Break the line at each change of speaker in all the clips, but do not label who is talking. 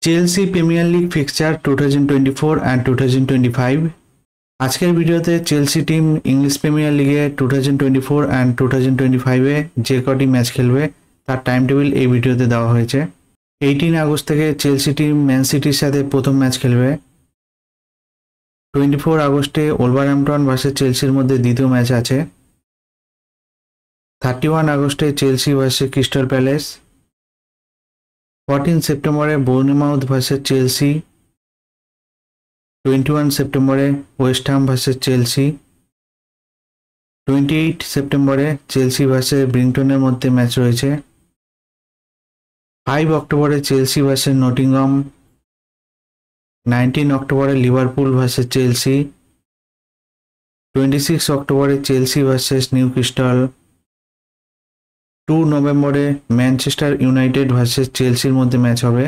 Chelsea premier league fixture 2024 and 2025। আজকের ভিডিওতে Chelsea team English premier লিগে 2024 and 2025 এ যে কটি ম্যাচ খেলবে তার টাইম টেবিল এই ভিডিওতে দেওয়া হয়েছে। 18 আগস্ট থেকে চেলসি টিম ম্যান সিটির সাথে প্রথম ম্যাচ খেলবে। 24 আগস্টে ওলভারহ্যাম্পটন ভার্সেস চেলসির মধ্যে দ্বিতীয় ম্যাচ আছে। 31 আগস্টে চেলসি ভার্সেস ক্রিস্টাল প্যালেস। 14 সেপ্টেম্বরে বোর্নমাউথ ভার্সেস চেলসি। 21 সেপ্টেম্বরে ওয়েস্ট হ্যাম ভার্সেস চেলসি। 28 সেপ্টেম্বরে চেলসি ভার্সেস ব্রিংটনের মধ্যে ম্যাচ রয়েছে। 5 অক্টোবরে চেলসি ভার্সেস নটিংহাম। 19 অক্টোবরে লিভারপুল ভার্সেস চেলসি। 26 অক্টোবরে চেলসি ভার্সেস নিউক্যাসল। 2 নভেম্বরে ম্যানচেস্টার ইউনাইটেড ভার্সেস চেলসির মধ্যে ম্যাচ হবে।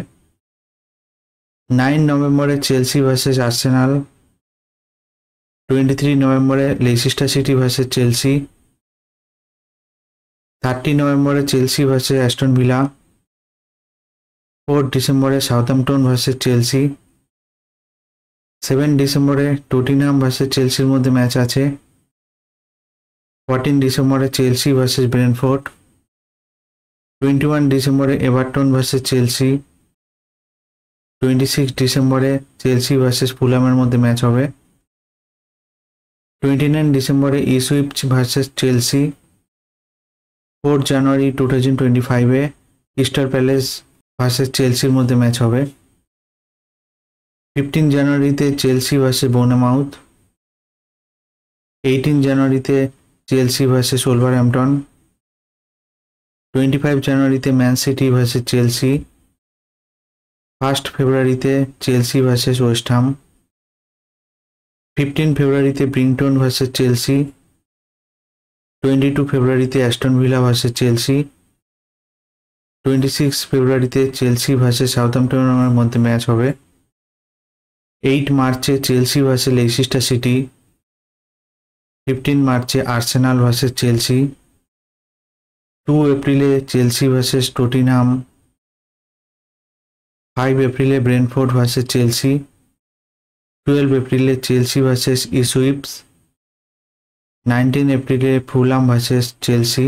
9 নভেম্বরে চেলসি ভার্সেস আর্সেনাল। 23 নভেম্বরে লেস্টার সিটি ভার্সেস চেলসি। 30 নভেম্বরে চেলসি ভার্সেস অ্যাস্টন ভিলা। 4 ডিসেম্বরে সাউথহ্যাম্পটন ভার্সেস চেলসি। 7 ডিসেম্বরে টটেনহাম ভার্সেস চেলসির মধ্যে ম্যাচ আছে। 14 ডিসেম্বরে চেলসি ভার্সেস ব্রেন্টফোর্ড। 21 ডিসেম্বরে এভারটন ভার্সেস চেলসি। 26 ডিসেম্বরে চেলসি ভার্সেস ফুলহামের মধ্যে ম্যাচ হবে। 29 ডিসেম্বরে ইপসউইচ ভার্সেস চেলসি। 4 জানুয়ারি 2025 এ ক্রিস্টাল প্যালেস ভার্সেস চেলসির মধ্যে ম্যাচ হবে। 15 জানুয়ারিতে চেলসি ভার্সেস বোর্নমাউথ। 18 জানুয়ারিতে চেলসি ভার্সেস ওলভারহ্যাম্পটন। 25 জানুয়ারিতে ম্যান সিটি ভার্সেস চেলসি। 1 ফেব্রুয়ারিতে চেলসি ভার্সেস ওয়েস্ট হ্যাম। 15 ফেব্রুয়ারিতে ব্রিংটন ভার্সেস চেলসি। 22 ফেব্রুয়ারিতে অ্যাস্টন ভিলা ভার্সেস চেলসি। 26 ফেব্রুয়ারিতে চেলসি ভার্সেস সাউথহ্যাম্পটনের মধ্যে ম্যাচ হবে। 8 মার্চে চেলসি ভার্সেস লেস্টার সিটি। 15 মার্চে আর্সেনাল ভার্সেস চেলসি। 2 এপ্রিলে চেলসি ভার্সেস টটেনহাম। 5 এপ্রিলে ব্রেন্টফোর্ড ভার্সেস চেলসি। 12 এপ্রিলে চেলসি ভার্সেস ইপসউইচ। 19 এপ্রিলে ফুলহাম ভার্সেস চেলসি।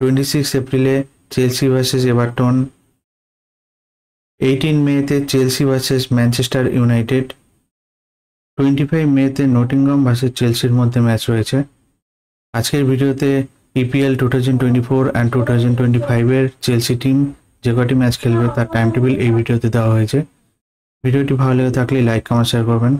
26 এপ্রিলে চেলসি ভার্সেস এভারটন। 18 মেতে চেলসি ভার্সেস ম্যানচেস্টার ইউনাইটেড। 25 মেতে নটিংহাম ভার্সেস চেলসির মধ্যে ম্যাচ রয়েছে। আজকের ভিডিওতে ইপিএল 2024 and 2025 এর চেলসি টিম যে কটি ম্যাচ খেলবে তার টাইম টেবিল এই ভিডিওতে দেওয়া হয়েছে। ভিডিওটি ভালো লেগে থাকলে লাইক কমেন্ট শেয়ার করবেন।